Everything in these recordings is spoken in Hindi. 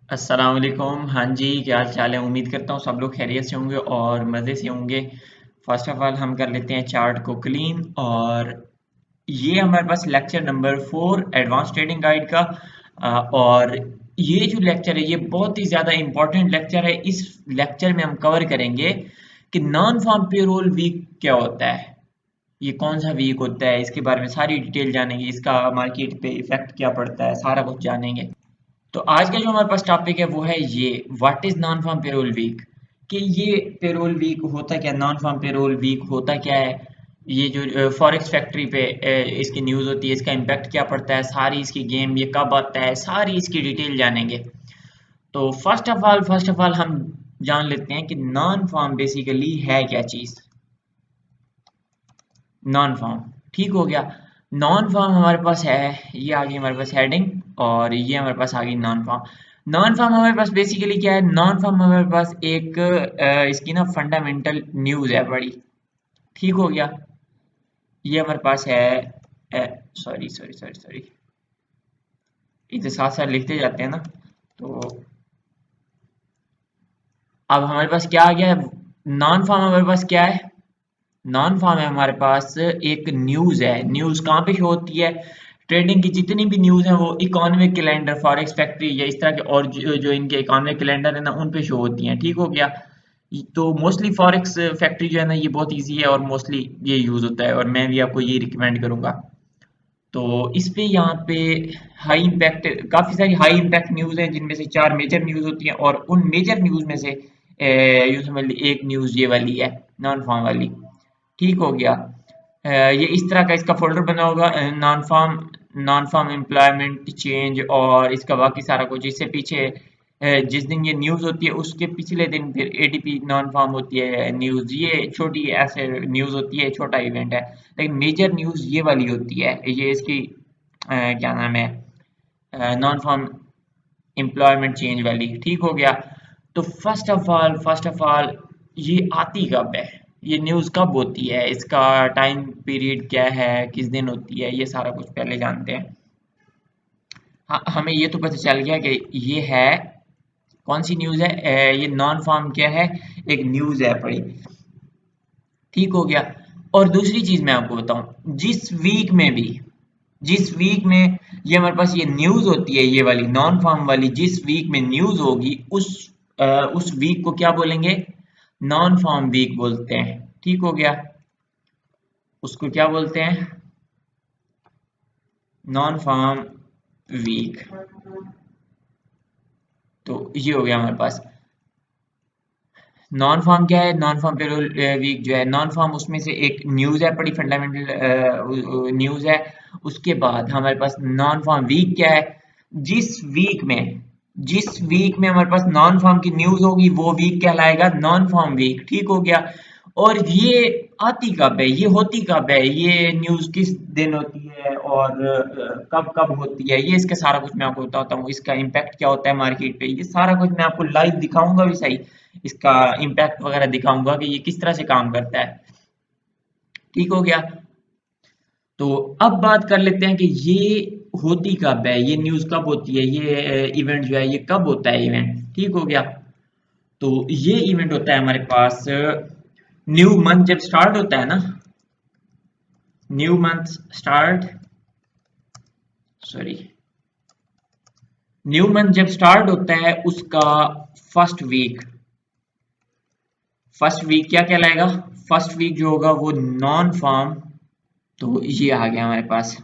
अस्सलाम वालेकुम। हाँ जी, क्या हाल चाल है? उम्मीद करता हूँ सब लोग खैरियत से होंगे और मज़े से होंगे। फर्स्ट ऑफ ऑल हम कर लेते हैं चार्ट को क्लीन। और ये हमारे पास lecture number 4 advance trading guide का। और ये जो लेक्चर है ये बहुत ही ज़्यादा इम्पोर्टेंट लेक्चर है। इस लेक्चर में हम कवर करेंगे कि नॉन फार्म पेरोल वीक क्या होता है, ये कौन सा वीक होता है, इसके बारे में सारी डिटेल जानेंगे, इसका मार्केट पे इफेक्ट क्या पड़ता है, सारा कुछ जानेंगे। तो आज का जो हमारे पास टॉपिक है वो है ये what is non farm payroll week. कि ये पेरोल वीक होता क्या, नॉन फार्म पेरोल वीक होता क्या है, ये जो फॉरेक्स फैक्ट्री पे इसकी न्यूज़ होती है, इसका इम्पैक्ट क्या पड़ता है, सारी इसकी गेम ये कब आता है, सारी इसकी डिटेल जानेंगे। तो फर्स्ट ऑफ ऑल हम जान लेते हैं कि नॉन फार्म बेसिकली है क्या चीज़। नॉन फॉर्म, ठीक हो गया। नॉन फॉर्म हमारे पास है, ये आ गई हमारे पास हेडिंग, और ये हमारे पास आ गई नॉन फॉर्म। नॉन फॉर्म हमारे पास बेसिकली क्या है, नॉन फॉर्म हमारे पास एक इसकी ना फंडामेंटल न्यूज़ है बड़ी, ठीक हो गया। ये हमारे पास है, सॉरी सॉरी सॉरी सॉरी, इसे साथ साथ लिखते जाते हैं ना। तो अब हमारे पास क्या आ गया है, नॉन फॉर्म हमारे पास क्या है, नॉन फार्म है हमारे पास एक न्यूज़ है। न्यूज़ कहाँ पे शो होती है, ट्रेडिंग की जितनी भी न्यूज़ है वो इकोनॉमिक कैलेंडर, फॉरेक्स फैक्ट्री या इस तरह के और जो इनके इकोनॉमिक कैलेंडर है ना उन पे शो होती हैं, ठीक हो गया। तो मोस्टली फॉरेक्स फैक्ट्री जो है ना ये बहुत इजी है और मोस्टली ये यूज़ होता है, और मैं भी आपको ये रिकमेंड करूंगा। तो इस पे यहाँ पे हाई इम्पैक्ट, काफ़ी सारी हाई इम्पैक्ट न्यूज़ हैं जिनमें से चार मेजर न्यूज़ होती हैं, और उन मेजर न्यूज़ में से यूँ समझ ली एक न्यूज़ ये वाली है, नॉन फॉर्म वाली, ठीक हो गया। ये इस तरह का इसका फोल्डर बना होगा, नॉन फार्म एम्प्लॉयमेंट चेंज और इसका बाकी सारा कुछ। इससे पीछे जिस दिन ये न्यूज़ होती है उसके पिछले दिन फिर एडीपी नॉन फार्म होती है न्यूज़, ये छोटी ऐसे न्यूज़ होती है, छोटा इवेंट है। लेकिन मेजर न्यूज़ ये वाली होती है, ये इसकी क्या नाम है, नॉन फार्म एम्प्लॉयमेंट चेंज वाली, ठीक हो गया। तो फर्स्ट ऑफ ऑल ये आती कब है, ये न्यूज़ कब होती है, इसका टाइम पीरियड क्या है, किस दिन होती है, ये सारा कुछ पहले जानते हैं। हाँ, हमें ये तो पता चल गया कि ये है कौन सी न्यूज़ है, ये नॉन फार्म क्या है, एक न्यूज़ है बड़ी, ठीक हो गया। और दूसरी चीज़ मैं आपको बताऊं, जिस वीक में ये हमारे पास ये न्यूज़ होती है, ये वाली नॉन फार्म वाली, जिस वीक में न्यूज़ होगी उस वीक को क्या बोलेंगे, नॉन फार्म वीक बोलते हैं, ठीक हो गया। उसको क्या बोलते हैं, नॉन फार्म वीक। तो ये हो गया हमारे पास नॉन फार्म क्या है, नॉन फार्म पेरोल वीक जो है, नॉन फार्म उसमें से एक न्यूज़ है, बड़ी फंडामेंटल न्यूज़ है। उसके बाद हमारे पास नॉन फार्म वीक क्या है, जिस वीक में जिस वीक में हमारे पास नॉन फार्म की न्यूज़ होगी वो वीक कहलाएगा नॉन फार्म वीक, ठीक हो गया। और ये आती कब है, ये होती कब है, ये न्यूज़ किस दिन होती है और कब कब होती है, ये इसका सारा कुछ मैं आपको बताता हूँ। इसका इम्पैक्ट क्या होता है मार्केट पे, ये सारा कुछ मैं आपको लाइव दिखाऊंगा भी सही, इसका इम्पैक्ट वगैरह दिखाऊंगा कि ये किस तरह से काम करता है, ठीक हो गया। तो अब बात कर लेते हैं कि ये होती कब है, ये न्यूज़ कब होती है, ये इवेंट जो है ये कब होता है इवेंट, ठीक हो गया। तो ये इवेंट होता है हमारे पास न्यू मंथ जब स्टार्ट होता है ना, new month start, sorry, new month जब स्टार्ट होता है उसका फर्स्ट वीक, फर्स्ट वीक क्या कहलाएगा, फर्स्ट वीक जो होगा वो नॉन फार्म। तो ये आ गया हमारे पास,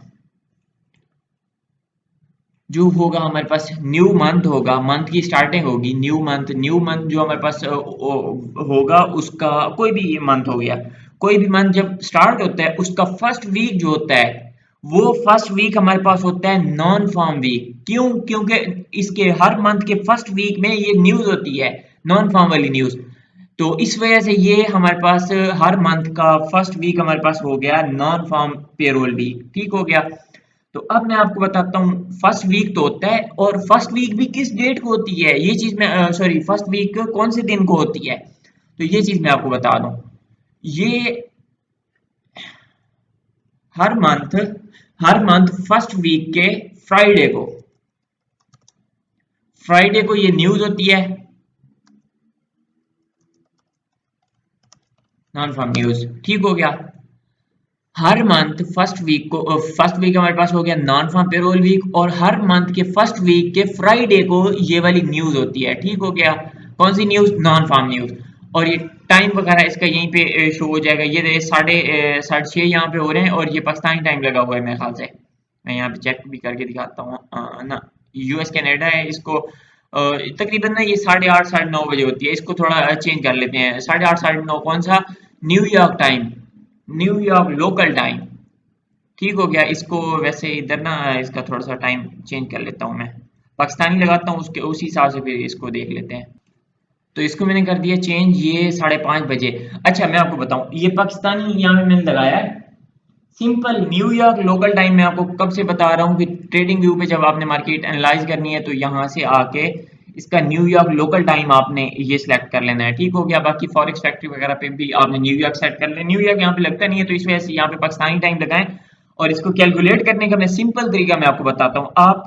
जो होगा हमारे पास न्यू मंथ होगा, मंथ की स्टार्टिंग होगी न्यू मंथ जो हमारे पास होगा, उसका कोई भी मंथ हो गया, कोई भी मंथ जब स्टार्ट होता है उसका फर्स्ट वीक जो होता है वो फर्स्ट वीक हमारे पास होता है नॉन फार्म वीक। क्यों, क्योंकि इसके हर मंथ के फर्स्ट वीक में ये न्यूज होती है, नॉन फार्म वाली न्यूज। तो इस वजह से ये हमारे पास हर मंथ का फर्स्ट वीक हमारे पास हो गया नॉन फार्म पेरोल वीक, ठीक हो गया। तो अब मैं आपको बताता हूँ, फर्स्ट वीक तो होता है, और फर्स्ट वीक भी किस डेट को होती है, ये चीज मैं, सॉरी, फर्स्ट वीक कौन से दिन को होती है, तो ये चीज मैं आपको बता दूं। ये हर मंथ फर्स्ट वीक के फ्राइडे को, फ्राइडे को ये न्यूज होती है, नॉन फार्म न्यूज, ठीक हो गया। हर मंथ फर्स्ट वीक हमारे पास हो गया नॉन फार्म पेरोल वीक, और हर मंथ के फर्स्ट वीक के फ्राइडे को ये वाली न्यूज होती है, ठीक हो गया। कौन सी न्यूज? Non farm news. और ये टाइम वगैरह इसका यहीं पे शो हो जाएगा, ये साढ़े 6 यहाँ पे हो रहे हैं, और ये पाकिस्तानी टाइम लगा हुआ है मेरे ख्याल से। मैं यहाँ पे चेक भी करके दिखाता हूँ ना, यूएस कनाडा है, इसको तकरीबन ना ये 8:30 9:30 बजे होती है। इसको थोड़ा चेंज कर लेते हैं, 8:30 9:30 कौन सा? New York time, New York local time, ठीक हो गया। इसको वैसे इधर ना इसका थोड़ा सा टाइम चेंज कर लेता हूँ, मैं पाकिस्तानी लगाता हूँ, उसके उसी हिसाब से फिर इसको देख लेते हैं। तो इसको मैंने कर दिया चेंज, ये 5:30 बजे। अच्छा मैं आपको बताऊं, ये पाकिस्तानी यहाँ पे मैंने लगाया है सिंपल न्यूयॉर्क लोकल टाइम। मैं आपको कब से बता रहा हूँ कि ट्रेडिंग व्यू पे जब आपने मार्केट एनालाइज करनी है तो यहाँ से आके इसका न्यूयॉर्क लोकल टाइम आपने ये सिलेक्ट कर लेना है, ठीक हो गया। बाकी फॉरेक्स फैक्ट्री वगैरह पे भी आपने न्यूयॉर्क सेट कर लेना। न्यूयॉर्क यहाँ पे लगता नहीं है तो इस वजह से यहाँ पे पाकिस्तानी टाइम लगाएं। और इसको कैलकुलेट करने का मैं सिंपल तरीका मैं आपको बताता हूँ। आप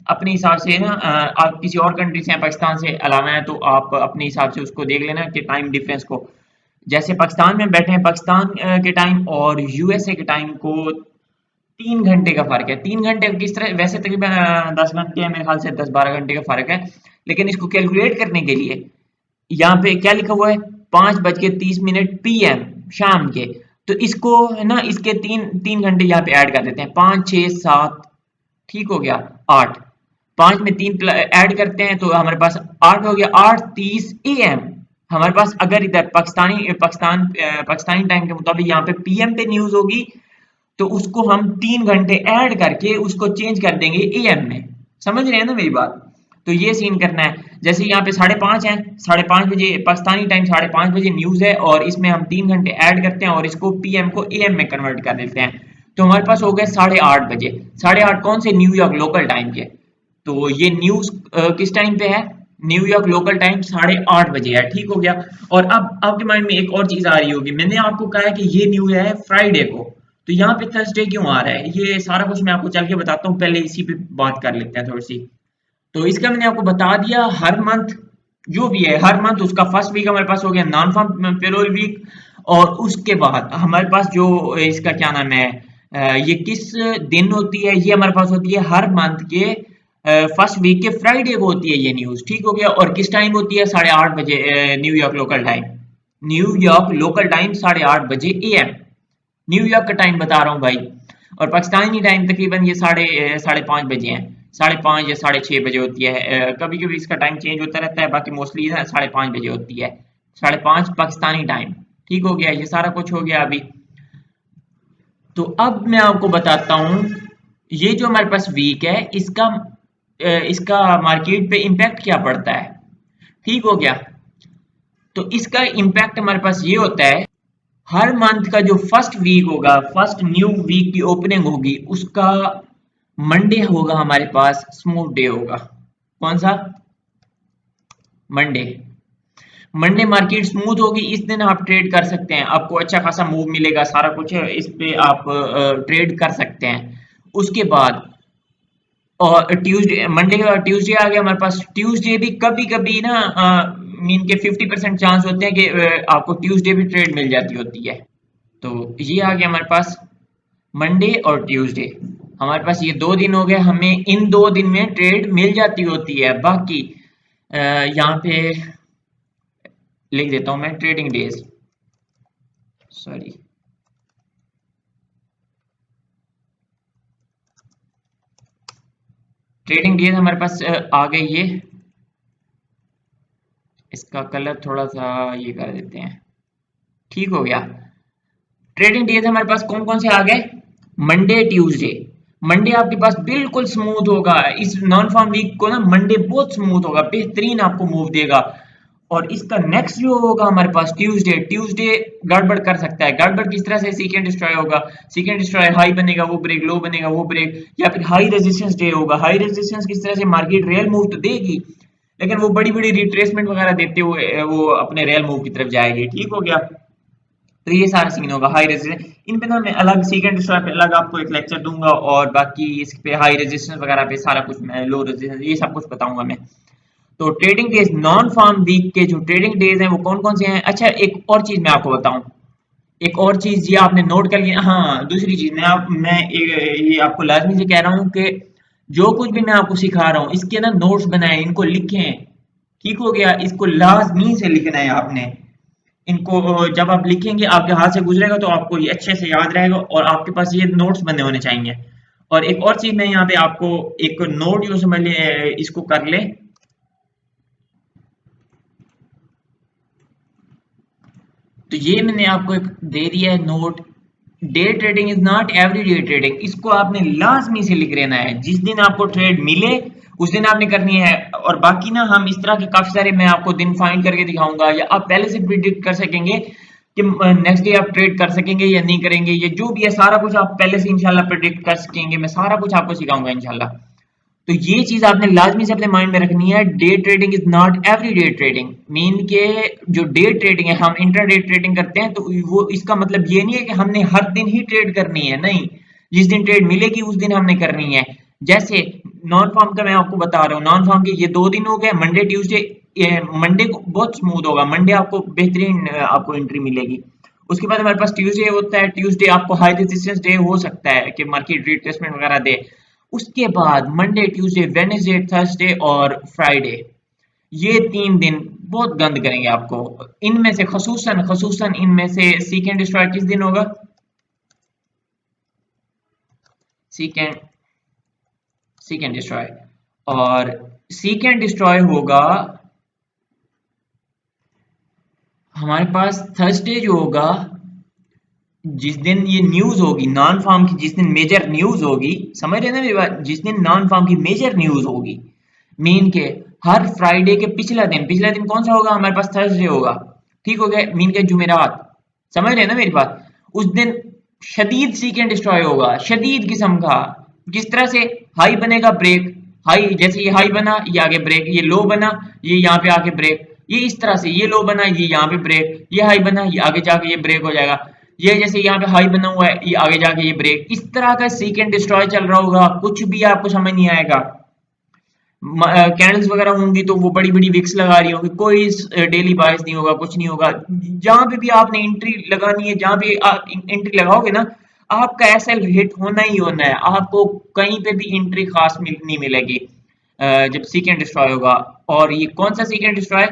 अपने हिसाब से ना आप किसी और कंट्री से हैं, पाकिस्तान से अलावा है, तो आप अपने हिसाब से उसको देख लेना कि टाइम डिफरेंस को, जैसे पाकिस्तान में बैठे हैं, पाकिस्तान के टाइम और यूएसए के टाइम को 3 घंटे का फर्क है। 3 घंटे किस तरह, वैसे तकरीबन 10 घंटे है मेरे ख्याल से, 10-12 घंटे का फर्क है। लेकिन इसको कैलकुलेट करने के लिए यहाँ पे क्या लिखा हुआ है, 5:30 PM शाम के। तो इसको है ना, इसके तीन तीन घंटे यहाँ पे ऐड कर देते हैं, 5, 6, 7, ठीक हो गया, 8। 5 में 3 ऐड करते हैं तो हमारे पास 8 हो गया, 8:30 AM हमारे पास। अगर इधर पाकिस्तानी टाइम के मुताबिक यहाँ पे पीएम पे न्यूज होगी, तो उसको हम 3 घंटे ऐड करके उसको चेंज कर देंगे एएम में। समझ रहे हैं ना मेरी बात? तो ये सीन करना है। जैसे यहाँ पे 5:30 है, 5:30 बजे पाकिस्तानी टाइम, 5:30 बजे न्यूज है, और इसमें हम 3 घंटे ऐड करते हैं और इसको पीएम को एएम में कन्वर्ट कर देते हैं। तो हमारे पास हो गए 8:30 बजे। 8:30 कौन से? न्यूयॉर्क लोकल टाइम के। तो ये न्यूज किस टाइम पे है? न्यूयॉर्क लोकल टाइम 8:30 बजे है, ठीक हो गया। और अब आपके माइंड में एक और चीज आ रही होगी, मैंने आपको कहा है कि ये न्यूज है फ्राइडे को, तो यहाँ पे थर्सडे क्यों आ रहा है? ये सारा कुछ मैं आपको चल के बताता हूँ, पहले इसी पे बात कर लेते हैं थोड़ी सी। तो इसका मैंने आपको बता दिया, हर मंथ जो भी है, हर मंथ उसका फर्स्ट वीक हमारे पास हो गया नॉन फार्म पेरोल वीक। और उसके बाद हमारे पास जो इसका क्या नाम है, ये किस दिन होती है? ये हमारे पास होती है हर मंथ के फर्स्ट वीक के फ्राइडे को होती है ये न्यूज, ठीक हो गया। और किस टाइम होती है? 8:30 बजे New York local time. New York local time 8:30 बजे AM, न्यूयॉर्क का टाइम बता रहा हूँ भाई। और पाकिस्तानी टाइम तकरीबन ये 5:30 बजे हैं, 5:30 या 6:30 बजे होती है। कभी कभी इसका टाइम चेंज होता रहता है, बाकी मोस्टली 5:30 बजे होती है, 5:30 पाकिस्तानी टाइम, ठीक हो गया। ये सारा कुछ हो गया अभी। तो अब मैं आपको बताता हूँ, ये जो हमारे पास वीक है, इसका मार्केट पे इम्पैक्ट क्या पड़ता है, ठीक हो गया। तो इसका इम्पैक्ट हमारे पास ये होता है, हर मंथ का जो फर्स्ट वीक होगा, फर्स्ट न्यू वीक की ओपनिंग होगी, उसका मंडे होगा हमारे पास, स्मूथ डे होगा। कौन सा? मंडे। मंडे मार्केट स्मूथ होगी, इस दिन आप ट्रेड कर सकते हैं, आपको अच्छा खासा मूव मिलेगा, सारा कुछ है इस पे आप ट्रेड कर सकते हैं। उसके बाद और ट्यूसडे, मंडे के बाद ट्यूसडे आ गया हमारे पास। ट्यूसडे भी कभी कभी ना मीन के 50% चांस होते हैं कि आपको ट्यूसडे भी ट्रेड मिल जाती होती है। तो ये आ गया हमारे पास मंडे और ट्यूसडे। हमारे पास ये 2 दिन हो गए, हमें इन 2 दिन में ट्रेड मिल जाती होती है। बाकी यहाँ पे लिख देता हूँ मैं trading days, sorry, trading days हमारे पास आ गई। ये इसका कलर थोड़ा सा ये कर देते हैं, ठीक हो गया। ट्रेडिंग डेज हमारे पास कौन कौन से आ गए? Monday Tuesday. मंडे आपके पास बिल्कुल स्मूथ होगा, इस नॉन फॉर्म वीक को ना मंडे बहुत स्मूथ होगा, बेहतरीन आपको मूव देगा। और इसका नेक्स्ट जो होगा हमारे पास ट्यूसडे, ट्यूसडे गड़बड़ कर सकता है। गड़बड़ किस तरह से? सीकेंड डिस्ट्रॉय होगा, सीकेंड डिस्ट्रॉय हाई बनेगा वो ब्रेक, लो बनेगा वो ब्रेक, या फिर हाई रेजिस्टेंस डे होगा। हाई रेजिस्टेंस किस तरह से? मार्केट रियल मूव तो देगी, लेकिन वो बड़ी बड़ी रिट्रेसमेंट वगैरह देते हुए वो अपने रियल मूव की तरफ जाएगी, ठीक हो गया। तो ये सारा सीन होगा हाई रेजिस्टेंस। इन पे ना मैं अलग सीकेंड डिस्ट्रॉय पे अलग आपको एक लेक्चर दूंगा, और बाकी इस पे हाई रेजिस्टेंस वगैरह पे सारा कुछ मैं, लो रेजिस्टेंस, ये सब कुछ बताऊंगा मैं। तो trading days, non farm week के जो ट्रेडिंग डेज हैं वो कौन कौन से हैं। अच्छा, एक और चीज मैं आपको बताऊं, एक और चीज ये आपने नोट कर लिया। हाँ, दूसरी चीज ये आपको लाजमी से कह रहा हूँ कि जो कुछ भी मैं आपको सिखा रहा हूँ इसके ना नोट्स बनाएं, इनको लिखें। ठीक हो गया, इसको लाजमी से लिखना है आपने। इनको जब आप लिखेंगे आपके हाथ से गुजरेगा तो आपको ये अच्छे से याद रहेगा, और आपके पास ये नोट्स बने होने चाहिए। और एक और चीज मैं यहाँ पे आपको एक नोट यूं समझ ले, इसको कर ले। तो ये मैंने आपको एक दे दिया है note. Day trading is not every day trading, इसको आपने लाजमी से लिख लेना है। जिस दिन आपको ट्रेड मिले उस दिन आपने करनी है। और बाकी ना हम इस तरह के काफी सारे मैं आपको दिन फाइंड करके दिखाऊंगा, या आप पहले से प्रिडिक्ट कर सकेंगे कि नेक्स्ट डे आप ट्रेड कर सकेंगे या नहीं करेंगे। ये जो भी है सारा कुछ आप पहले से इंशाल्लाह प्रिडिक्ट कर सकेंगे। मैं सारा कुछ आपको सिखाऊंगा इंशाल्लाह। तो ये चीज आपने लाजमी से अपने माइंड में रखनी है। Day trading is not every day trading, mean के जो डे ट्रेडिंग है, हम इंट्राडे ट्रेडिंग करते हैं, तो वो इसका मतलब ये नहीं है कि हमने हर दिन ही ट्रेड करनी है, नहीं। जिस दिन ट्रेड मिलेगी उस दिन हमने करनी है। जैसे नॉन फॉर्म का मैं आपको बता रहा हूँ, नॉन फॉर्म के ये 2 दिन हो गए, मंडे ट्यूसडे। मंडे को बहुत स्मूथ होगा, मंडे आपको बेहतरीन आपको एंट्री मिलेगी। उसके बाद हमारे पास ट्यूसडे होता है, ट्यूसडे आपको हाई रेजिस्टेंस डे हो सकता है कि मार्केट रिट्रेसमेंट वगैरह दे। उसके बाद मंडे ट्यूसडे वेडनेसडे थर्सडे और फ्राइडे, ये 3 दिन बहुत गंद करेंगे आपको। इनमें से खसूसन खसूसन इनमें से सीकेंड डिस्ट्रॉय किस दिन होगा। सीकेंड सीकेंड डिस्ट्रॉय, और सीकेंड डिस्ट्रॉय होगा हमारे पास थर्सडे जो होगा। जिस दिन ये न्यूज होगी नॉन फार्म की, जिस दिन मेजर न्यूज होगी, समझ रहे हैं ना मेरी बात, जिस दिन नॉन फार्म की मेजर न्यूज होगी, मीन के हर फ्राइडे के पिछला दिन कौन सा होगा हमारे पास, थर्सडे होगा। ठीक हो गया, मीन के जुमेरात। समझ रहे हैं ना मेरी बात। उस दिन शदीद सीकेंड डिस्ट्रॉय होगा, शदीद किस्म का। किस तरह से, हाई बनेगा, ब्रेक, हाई जैसे ये हाई बना ये आगे ब्रेक, ये लो बना ये यहाँ पे आके ब्रेक, ये इस तरह से, ये लो बना ये यहाँ पे ब्रेक, ये हाई बना ये आगे जाके ये ब्रेक हो जाएगा। ये जैसे यहाँ पे हाई बना हुआ है ये आगे जाके ये ब्रेक, इस तरह का सीकेंड डिस्ट्रॉय चल रहा होगा, कुछ भी आपको समझ नहीं आएगा। कैंडल्स वगैरह होंगी तो वो बड़ी बड़ी विक्स लगा रही होंगी, कोई डेली बायस नहीं होगा, कुछ नहीं होगा। जहां पे भी आपने एंट्री लगानी है, जहां पे आप एंट्री लगाओगे ना, आपका एसएल हिट होना ही होना है। आपको कहीं पे भी एंट्री खास नहीं मिलेगी जब सीकेंड डिस्ट्रॉय होगा। और ये कौन सा second destroy,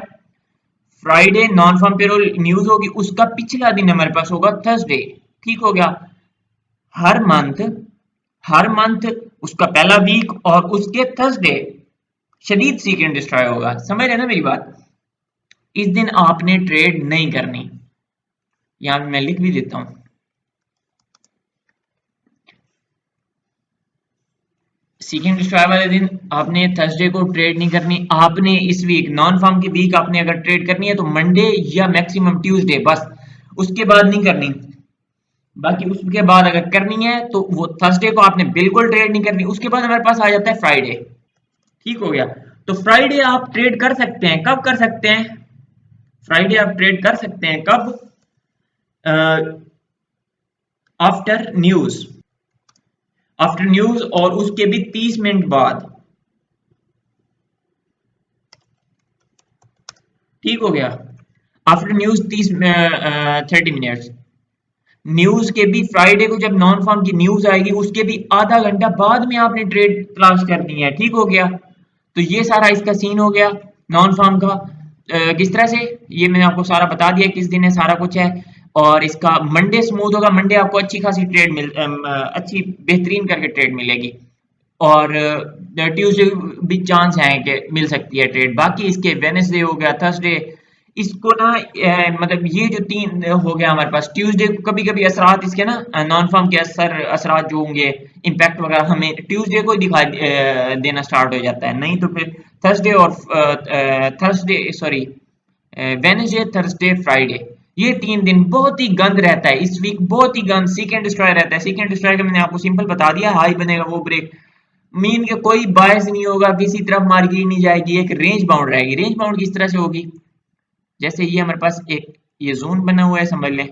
Friday non farm payroll news होगी, उसका पिछला दिन हमारे पास होगा थर्सडे। ठीक हो गया। हर मंथ, हर मंथ उसका पहला वीक और उसके थर्सडे शदीद सीकेंड डिस्ट्रॉय होगा। समझ रहे हैं ना मेरी बात। इस दिन आपने ट्रेड नहीं करनी, यहां मैं लिख भी देता हूं। सीकेंड डिस्ट्रॉय वाले दिन आपने थर्सडे को ट्रेड नहीं करनी। आपने इस वीक नॉन फार्म की वीक आपने अगर ट्रेड करनी है तो मंडे या मैक्सिमम ट्यूसडे, बस उसके बाद नहीं करनी। बाकी उसके बाद अगर करनी है तो वो थर्सडे को आपने बिल्कुल ट्रेड नहीं करनी। उसके बाद हमारे पास आ जाता है फ्राइडे। ठीक हो गया। तो फ्राइडे आप ट्रेड कर सकते हैं, कब कर सकते हैं, फ्राइडे आप ट्रेड कर सकते हैं कब, आफ्टर न्यूज, आफ्टर न्यूज और उसके भी 30 मिनट बाद। ठीक हो गया, आफ्टर न्यूज 30 मिनट्स। न्यूज के भी फ्राइडे को जब नॉन फार्म की न्यूज आएगी उसके भी आधा घंटा बाद में आपने ट्रेड तलाश करनी है। ठीक हो गया। तो ये सारा इसका सीन हो गया नॉन फार्म का। किस तरह से, ये मैंने आपको सारा बता दिया किस दिन है, सारा कुछ है। और इसका मंडे स्मूथ होगा, मंडे आपको अच्छी खासी अच्छी बेहतरीन करके ट्रेड मिलेगी। और ट्यूसडे भी चांस है कि मिल सकती है ट्रेड। बाकी इसके वेनेसडे हो गया, थर्सडे, इसको ना मतलब ये जो 3 हो गया हमारे पास। ट्यूसडे को कभी कभी असरात इसके ना नॉन फॉर्म के असरात जो होंगे, इम्पैक्ट वगैरह हमें ट्यूसडे को ही देना स्टार्ट हो जाता है। नहीं तो फिर थर्सडे और Thursday sorry Wednesday Thursday Friday, ये 3 दिन बहुत ही गंद रहता है। इस वीक बहुत ही गंद सीकेंड डिस्ट्रॉय रहता है। सीकेंड डिस्ट्रॉय का मैंने आपको सिंपल बता दिया, हाई बनेगा वो ब्रेक, मीन के कोई बायस नहीं होगा, किसी तरफ मार्केट नहीं जाएगी, एक रेंज बाउंड रहेगी। रेंज बाउंड किस तरह से होगी, जैसे ये हमारे पास एक ये जोन बना हुआ है समझ लें,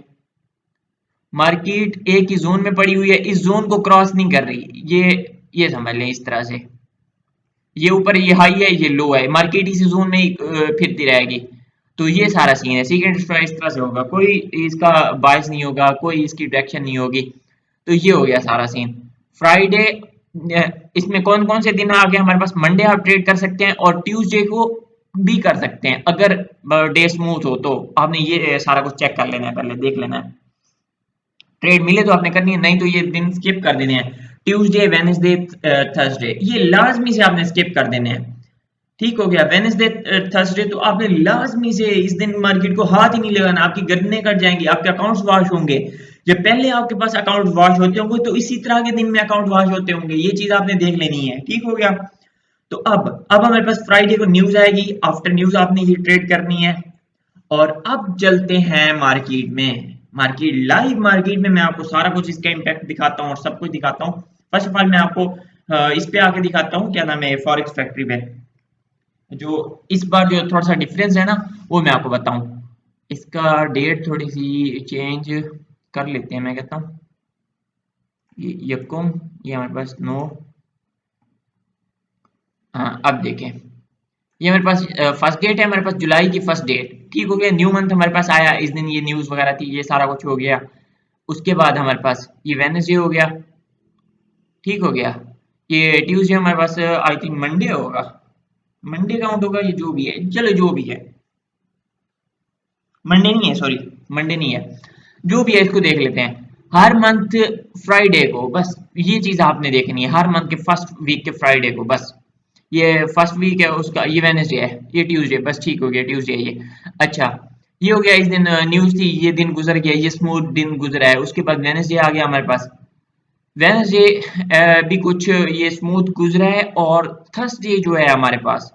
मार्केट एक ही जोन में पड़ी हुई है, इस जोन को क्रॉस नहीं कर रही, ये समझ लें इस तरह से। ये ऊपर ये हाई है, ये लो है, मार्केट इसी जोन में ही फिरती रहेगी। तो ये सारा सीन है। सेकंड स्ट्राइक इस तरह से होगा, कोई इसका बायस नहीं होगा, कोई इसकी डायरेक्शन नहीं होगी। तो ये हो गया सारा सीन। फ्राइडे, इसमें कौन कौन से दिन आ गए हमारे पास? मंडे आप ट्रेड कर सकते हैं और ट्यूसडे को भी कर सकते हैं, अगर डे स्मूथ हो तो। आपने ये सारा कुछ चेक कर लेना है, पहले देख लेना है। ट्रेड मिले तो आपने करनी है, नहीं तो ये दिन स्किप कर देने हैं। ट्यूसडे, वेडनेसडे, थर्सडे, ये लाजमी से आपने स्किप कर देने हैं। ठीक हो गया। वेडनेसडे, थर्सडे तो आपने लाजमी से इस दिन मार्केट को हाथ ही नहीं लगाना, आपकी गर्दनें कट जाएंगी, आपके अकाउंट्स वॉश होंगे। जब पहले आपके पास अकाउंट वॉश होते होंगे तो इसी तरह के दिन में अकाउंट वॉश होते होंगे, ये चीज आपने देख लेनी है। ठीक हो गया। तो अब हमारे पास फ्राइडे को न्यूज आएगी, आफ्टर न्यूज आपने ये ट्रेड करनी है। और अब चलते हैं मार्केट में। मार्केट, लाइव मार्केट में मैं आपको सारा कुछ इसका इम्पैक्ट दिखाता हूँ और सब कुछ दिखाता हूँ। फर्स्ट ऑफ ऑल मैं आपको इस पे आके दिखाता हूँ, क्या नाम है, फॉरेक्स फैक्ट्री पे। जो इस बार जो थोड़ा सा डिफरेंस है ना, वो मैं आपको बताऊं। इसका डेट थोड़ी सी चेंज कर लेते हैं, मैं कहता हूँ ये यकुम, ये हमारे पास 9। हाँ, अब देखें, ये हमारे पास फर्स्ट डेट है, हमारे पास जुलाई की फर्स्ट डेट। ठीक हो गया। न्यू मंथ हमारे पास आया, इस दिन ये न्यूज वगैरह थी, ये सारा कुछ हो गया। उसके बाद हमारे पास ये वेडनेसडे हो गया। ठीक हो गया। ये ट्यूसडे हमारे पास आई थिंक मंडे होगा, मंडे काउंट होगा, ये जो भी है, चलो जो भी है। मंडे नहीं है, सॉरी, मंडे नहीं है, जो भी है इसको देख लेते हैं। हर मंथ फ्राइडे को, बस ये चीज आपने देखनी है, हर मंथ के फर्स्ट वीक के फ्राइडे को। बस ये फर्स्ट वीक है उसका, ये वेडनेसडे है, ये ट्यूसडे, बस ठीक हो गया, ट्यूसडे है ये। अच्छा, ये हो गया, इस दिन न्यूज थी, ये दिन गुजर गया, ये स्मूथ दिन गुजरा है। उसके बाद वेडनेसडे आ गया हमारे पास। वेडनेसडे भी कुछ ये स्मूथ गुजरा है। और थर्सडे जो है हमारे पास,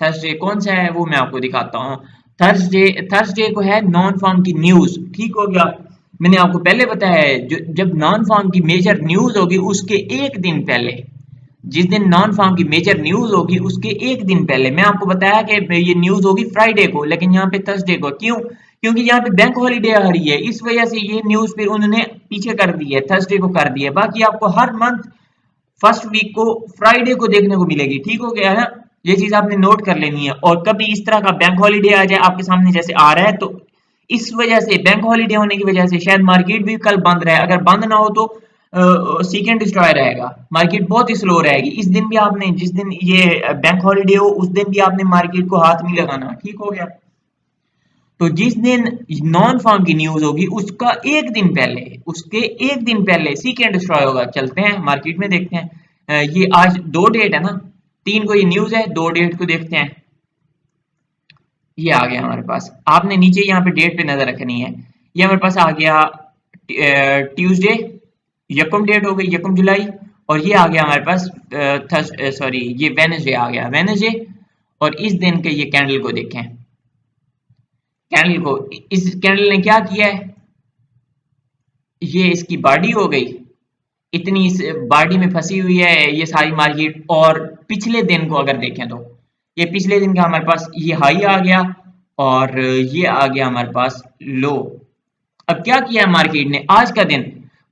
थर्सडे कौन सा है वो मैं आपको दिखाता हूँ। थर्सडे, थर्सडे को है नॉन फॉर्म की न्यूज। ठीक हो गया। मैंने आपको पहले बताया है, जब नॉन फॉर्म की मेजर न्यूज होगी उसके एक दिन पहले, जिस दिन नॉन फॉर्म की मेजर न्यूज होगी उसके एक दिन पहले, मैं आपको बताया कि ये न्यूज होगी फ्राइडे को, लेकिन यहाँ पे थर्सडे को। क्यों? क्योंकि यहाँ पे बैंक हॉलीडे आ रही है, इस वजह से ये न्यूज फिर उन्होंने पीछे कर दी है, थर्सडे को कर दी है। बाकी आपको हर मंथ फर्स्ट वीक को फ्राइडे को देखने को मिलेगी। ठीक हो गया है। ये चीज आपने नोट कर लेनी है। और कभी इस तरह का बैंक हॉलीडे आ जाए आपके सामने, जैसे आ रहा है, तो इस वजह से, बैंक हॉलीडे होने की वजह से शायद मार्केट भी कल बंद रहे। अगर बंद ना हो तो सेकेंड डिस्ट्रॉय रहेगा, मार्केट बहुत ही स्लो रहेगी। इस दिन भी आपने, जिस दिन ये बैंक हॉलीडे हो उस दिन भी आपने मार्केट को हाथ नहीं लगाना। ठीक हो गया। तो जिस दिन नॉन फॉर्म की न्यूज होगी उसका एक दिन पहले, उसके एक दिन पहले सेकेंड डिस्ट्रॉय होगा। चलते हैं मार्केट में देखते हैं। ये आज 2 डेट है ना, 3 को ये न्यूज है, 2 डेट को देखते हैं। ये आ गया हमारे पास, आपने नीचे यहाँ पे डेट पे नजर रखनी है। ये हमारे पास आ गया ट्यूसडे, यकम डेट हो गई, यकम जुलाई। और ये आ गया हमारे पास सॉरी, ये वेडनेसडे आ गया, वेडनेसडे। और इस दिन के ये कैंडल को देखें, कैंडल को, इस कैंडल ने क्या किया है, ये इसकी बॉडी हो गई, इतनी इस बॉडी में फंसी हुई है ये सारी मार्केट। और पिछले दिन को अगर देखें तो ये पिछले दिन का हमारे पास ये हाई आ गया और ये आ गया हमारे पास लो। अब क्या किया है मार्केट ने आज का दिन?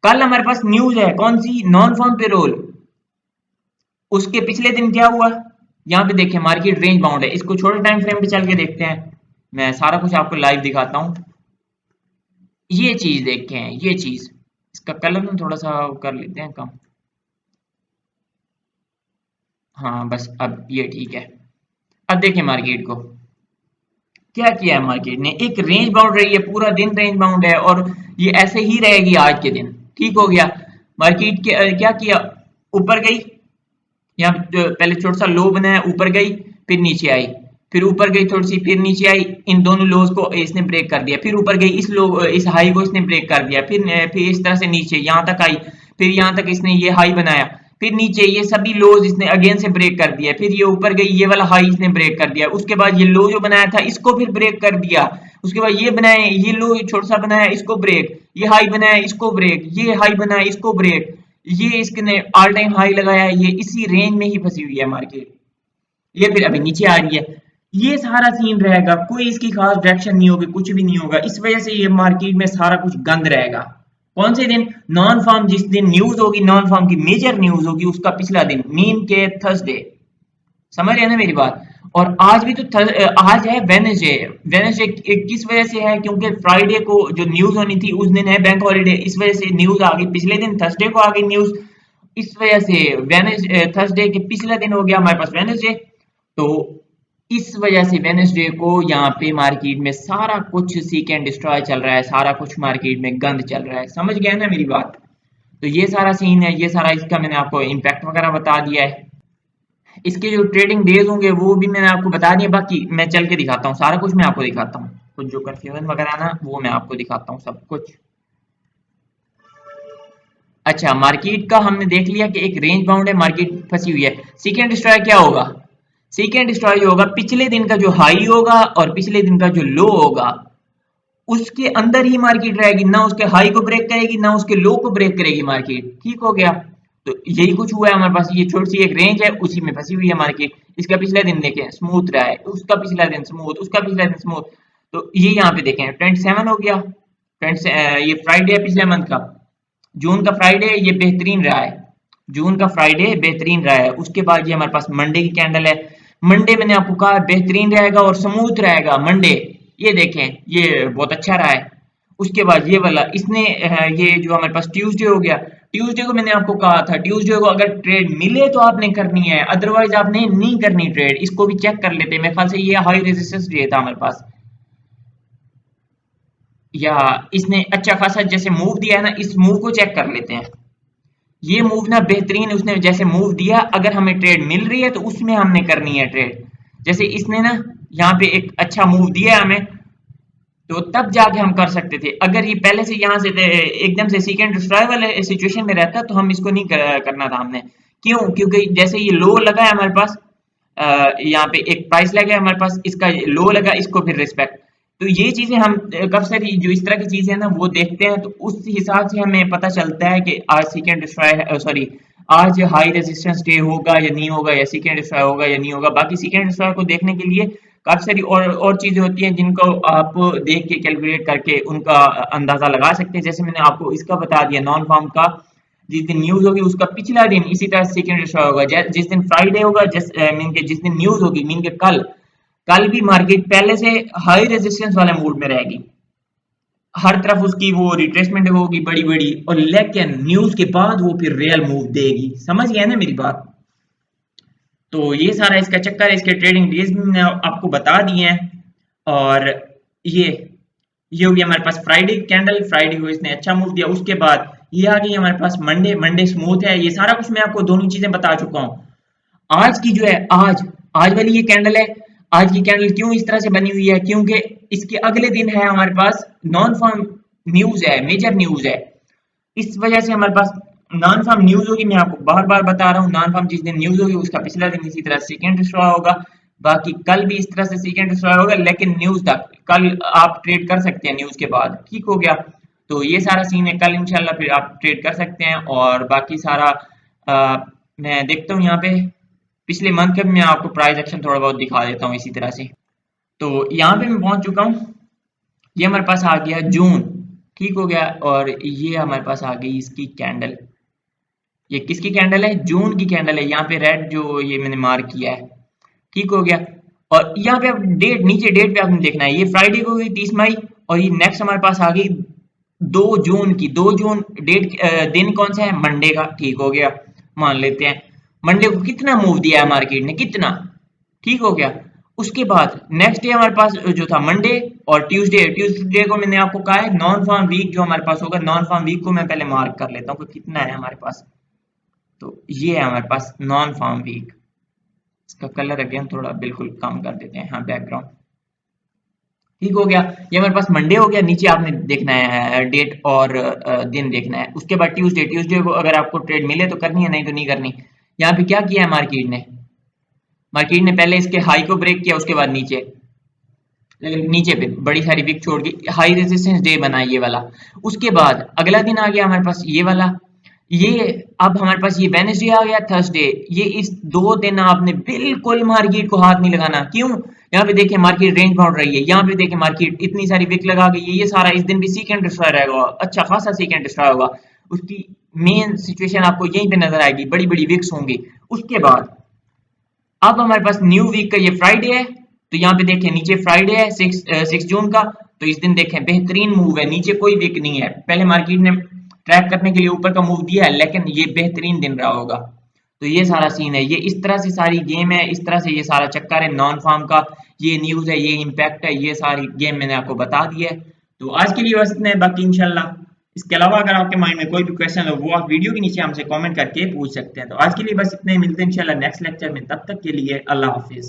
कल हमारे पास न्यूज है, कौन सी? Non farm payroll. उसके पिछले दिन क्या हुआ? यहाँ पे देखें, मार्केट रेंज बाउंड है। इसको छोटे टाइम फ्रेम पे चल के देखते हैं, मैं सारा कुछ आपको लाइव दिखाता हूँ। ये चीज देखें, ये चीज, इसका कलर ना थोड़ा सा कर लेते हैं कम। हाँ बस, अब ये ठीक है। अब देखें मार्केट को, क्या किया है मार्केट ने, एक रेंज बाउंड रही है, पूरा दिन रेंज बाउंड है और ये ऐसे ही रहेगी आज के दिन। ठीक हो गया। मार्केट के क्या किया, ऊपर गई, यहाँ पहले छोटा सा लो बनाया, ऊपर गई, फिर नीचे आई, फिर ऊपर गई थोड़ी सी, फिर नीचे आई, इन दोनों लोज को इसने ब्रेक कर दिया, फिर ऊपर गई, इस हाई को इसने ब्रेक कर दिया, फिर इस तरह से नीचे यहाँ तक आई, फिर यहाँ तक इसने ये हाई बनाया, फिर नीचे ये सभी लोज इसने अगेन से ब्रेक कर दिया, फिर ये ऊपर गई, ये वाला हाई इसने ब्रेक कर दिया, उसके बाद ये लो जो बनाया था इसको फिर ब्रेक कर दिया, उसके बाद ये बनाया, ये लो छोटा सा बनाया, इसको ब्रेक, ये हाई बनाया, इसको ब्रेक, ये हाई बनाया, इसको ब्रेक, ये इसने ऑल टाइम हाई लगाया है। ये इसी रेंज में ही फंसी हुई है मार्केट, ये फिर अभी नीचे आ रही है। ये सारा सीन रहेगा, कोई इसकी खास डायरेक्शन नहीं होगी, कुछ भी नहीं होगा। इस वजह से ये मार्केट में सारा कुछ गंद रहेगा। कौन से दिन? नॉन फार्म जिस दिन न्यूज होगी, नॉन फार्म की मेजर न्यूज होगी, उसका पिछला दिन, मीन के थर्सडे। समझ रहे हैं ना मेरी बात? और आज भी तो आज है वेडनेसडे। वेडनेसडे किस वजह से है? क्योंकि फ्राइडे को जो न्यूज होनी थी उस दिन है बैंक हॉलीडे, इस वजह से न्यूज आ गई पिछले दिन, थर्सडे को आ गई न्यूज। इस वजह से वेडनेसडे, थर्सडे के पिछला दिन हो गया हमारे पास वेडनेसडे। तो इस वजह से वेडनेसडे को यहाँ पे मार्केट में सारा कुछ सीक एंड डिस्ट्रॉय चल रहा है, सारा कुछ मार्केट में गंद चल रहा है। समझ गए ना मेरी बात? तो ये सारा सीन है, ये सारा इसका मैंने आपको इम्पैक्ट वगैरह बता दिया है। इसके जो ट्रेडिंग डेज होंगे वो भी मैंने आपको बता दिया। बाकी मैं चल के दिखाता हूँ, सारा कुछ मैं आपको दिखाता हूँ, कुछ जो कंफ्यूजन वगैरह ना वो मैं आपको दिखाता हूँ सब कुछ। अच्छा, मार्केट का हमने देख लिया कि एक रेंज बाउंड है, मार्केट फंसी हुई है। सेकेंड स्ट्राइक क्या होगा? सेकेंड स्ट्राइक होगा पिछले दिन का जो हाई होगा और पिछले दिन का जो लो होगा, उसके अंदर ही मार्केट रहेगी, ना उसके हाई को ब्रेक करेगी ना उसके लो को ब्रेक करेगी मार्केट। ठीक हो गया? तो यही कुछ हुआ है हमारे पास, ये छोटी सी एक रेंज है, उसी में फंसी हुई है मार्केट। इसका पिछला दिन देखें, स्मूथ रहा है, उसका पिछला दिन स्मूथ, उसका पिछला दिन स्मूथ। तो ये यहाँ पे देखें 27 हो गया। ये फ्राइडे है पिछले मंथ का, जून का फ्राइडे, ये बेहतरीन रहा है। जून का फ्राइडे बेहतरीन रहा है। उसके बाद ये हमारे पास मंडे की कैंडल है। मंडे मैंने आपको कहा बेहतरीन रहेगा और स्मूथ रहेगा मंडे। ये देखें, ये बहुत अच्छा रहा है। उसके बाद ये वाला इसने ये जो हमारे पास ट्यूसडे हो गया। ट्यूसडे को मैंने आपको कहा था, ट्यूसडे को अगर ट्रेड मिले तो आपने करनी है, अदरवाइज आपने नहीं करनी ट्रेड। इसको भी चेक कर लेते हैं, मेरे ख्याल से ये हाई रेजिस्टेंस डे था हमारे पास, या इसने अच्छा खासा जैसे मूव दिया है ना, इस मूव को चेक कर लेते हैं। ये मूव ना बेहतरीन, उसने जैसे मूव दिया, अगर हमें ट्रेड मिल रही है तो उसमें हमने करनी है ट्रेड। जैसे इसने ना यहाँ पे एक अच्छा मूव दिया हमें, तो तब जाके हम कर सकते थे। अगर ये पहले से यहाँ से एकदम से सेकंड स्ट्राइक वाले सिचुएशन में रहता तो हम इसको नहीं करना था हमने। क्यों? क्योंकि जैसे ये लो लगा है हमारे पास, यहाँ पे एक प्राइस लगा है हमारे पास, इसका लो लगा, इसको फिर रिस्पेक्ट। तो ये चीजें हम कब सारी जो इस तरह की चीजें हैं ना वो देखते हैं, तो उस हिसाब से हमें पता चलता है कि आज सेकंड स्ट्राइक, सॉरी, आज हाई रेजिस्टेंस डे होगा या नहीं होगा, या सेकंड स्ट्राइक होगा या नहीं होगा। बाकी सेकंड स्ट्राइक को देखने के लिए काफी सारी और चीजें होती हैं जिनको आप देख के कैलकुलेट करके उनका अंदाजा लगा सकते हैं। जैसे मैंने आपको इसका बता दिया, नॉन फार्म का जिस दिन न्यूज होगी उसका पिछला दिन इसी तरह सेकंड स्ट्राइक होगा। जिस दिन फ्राइडे होगा, मीन के जिस दिन न्यूज होगी, मीन के कल, कल भी मार्केट पहले से हाई रेजिस्टेंस वाले मूड में रहेगी। हर तरफ उसकी वो रिट्रेसमेंट होगी बड़ी बड़ी, और लेकिन न्यूज के बाद वो फिर रियल मूव देगी। समझ गया ना मेरी बात? तो ये सारा इसका चक्कर है। इसके ट्रेडिंग डेज भी मैंने आपको बता दिए हैं। और ये ये हो गया हमारे पास फ्राइडे कैंडल, फ्राइडे को इसने अच्छा मूव दिया। उसके बाद ये आ गई हमारे पास मंडे, मंडे स्मूथ है। ये सारा कुछ मैं आपको दोनों चीजें बता चुका हूँ। आज की जो है, आज आज वाली ये कैंडल है। आज की कैंडल क्यों इस तरह से बनी हुई है? क्योंकि इसके अगले दिन है हमारे पास नॉन फॉर्म न्यूज है, मेजर न्यूज है। इस वजह से हमारे पास नॉन फॉर्म न्यूज होगी। मैं आपको बार बार बता रहा हूँ, नॉन फॉर्म जिस दिन न्यूज होगी उसका पिछला दिन इसी तरह सेकेंड स्ट्रॉ होगा। बाकी कल भी इस तरह से सेकेंड स्ट्रॉ होगा, लेकिन न्यूज तक कल आप ट्रेड कर सकते हैं न्यूज के बाद। ठीक हो गया? तो ये सारा सीन है, कल इंशाल्लाह फिर आप ट्रेड कर सकते हैं। और बाकी सारा मैं देखता हूँ यहाँ पे पिछले मंथ का भी मैं आपको प्राइस एक्शन थोड़ा बहुत दिखा देता हूँ इसी तरह से। तो यहाँ पे मैं पहुंच चुका हूँ। ये हमारे पास आ गया जून। ठीक हो गया? और ये हमारे पास आ गई इसकी कैंडल। ये किसकी कैंडल है? जून की कैंडल है। यहाँ पे रेड जो ये मैंने मार्क किया है। ठीक हो गया? और यहाँ पे आप डेट, नीचे डेट पे आपने देखना है, ये फ्राइडे को हुई 30 मई, और ये नेक्स्ट हमारे पास आ गई 2 जून की। 2 जून डेट, दिन कौन सा है? मंडे का। ठीक हो गया? मान लेते हैं मंडे को कितना मूव दिया है मार्केट ने, कितना। ठीक हो गया? उसके बाद नेक्स्ट डे हमारे पास जो था मंडे, और ट्यूसडे। ट्यूसडे को मैंने आपको कहा है नॉन फॉर्म वीक जो हमारे पास होगा, नॉन फॉर्म वीक को मैं पहले मार्क कर लेता हूँ कि कितना है हमारे पास। तो ये है हमारे पास नॉन फॉर्म वीक। इसका कलर अगेन थोड़ा बिल्कुल कम कर देते हैं, हाँ, बैकग्राउंड। ठीक हो गया? ये हमारे पास मंडे हो गया। नीचे आपने देखना है डेट और दिन देखना है। उसके बाद ट्यूसडे। ट्यूसडे को अगर आपको ट्रेड मिले तो करनी है, नहीं तो नहीं करनी। यहाँ पे क्या किया है मार्केट ने? मार्केट ने पहले इसके हाई को ब्रेक किया, उसके बाद नीचे, लेकिन नीचे पे बड़ी सारी विक छोड़ के हाई रेजिस्टेंस डे बना ये वाला। उसके बाद अगला दिन आ गया हमारे पास ये वाला। ये अब हमारे पास ये वेडनेसडे आ गया, थर्सडे। ये इस 2 दिन आपने बिल्कुल मार्केट को हाथ नहीं लगाना। क्यों? यहाँ पे देखें मार्केट रेंज बाउंड रही है, यहाँ पे देखें मार्केट इतनी सारी विक लगा गई है, ये सारा इस दिन भी सीक एंड डिस्ट्रॉय रहेगा, अच्छा खासा सीक एंड डिस्ट्रॉय होगा। उसकी मेन सिचुएशन आपको यहीं पे नजर आएगी, बड़ी बड़ी विक्स होंगी। उसके बाद अब हमारे पास न्यू वीक का ये फ्राइडे है, तो यहाँ पे देखें नीचे फ्राइडे है 6 जून का, तो इस दिन देखें बेहतरीन मूव है, नीचे कोई वीक नहीं है। पहले मार्केट ने ट्रैक करने के लिए ऊपर का मूव दिया है, लेकिन ये बेहतरीन दिन रहा होगा। तो ये सारा सीन है, ये इस तरह से सारी गेम है, इस तरह से ये सारा चक्कर है नॉन फार्म का, ये न्यूज है, ये इम्पैक्ट है, ये सारी गेम मैंने आपको बता दी है। तो आज के लिए बस इतना है, बाकी इंशाल्लाह इसके अलावा अगर आपके माइंड में कोई भी क्वेश्चन हो वो आप वीडियो के नीचे हमसे कमेंट करके पूछ सकते हैं। तो आज के लिए बस इतने ही, मिलते हैं इंशाल्लाह नेक्स्ट लेक्चर में, तब तक के लिए अल्लाह हाफिज।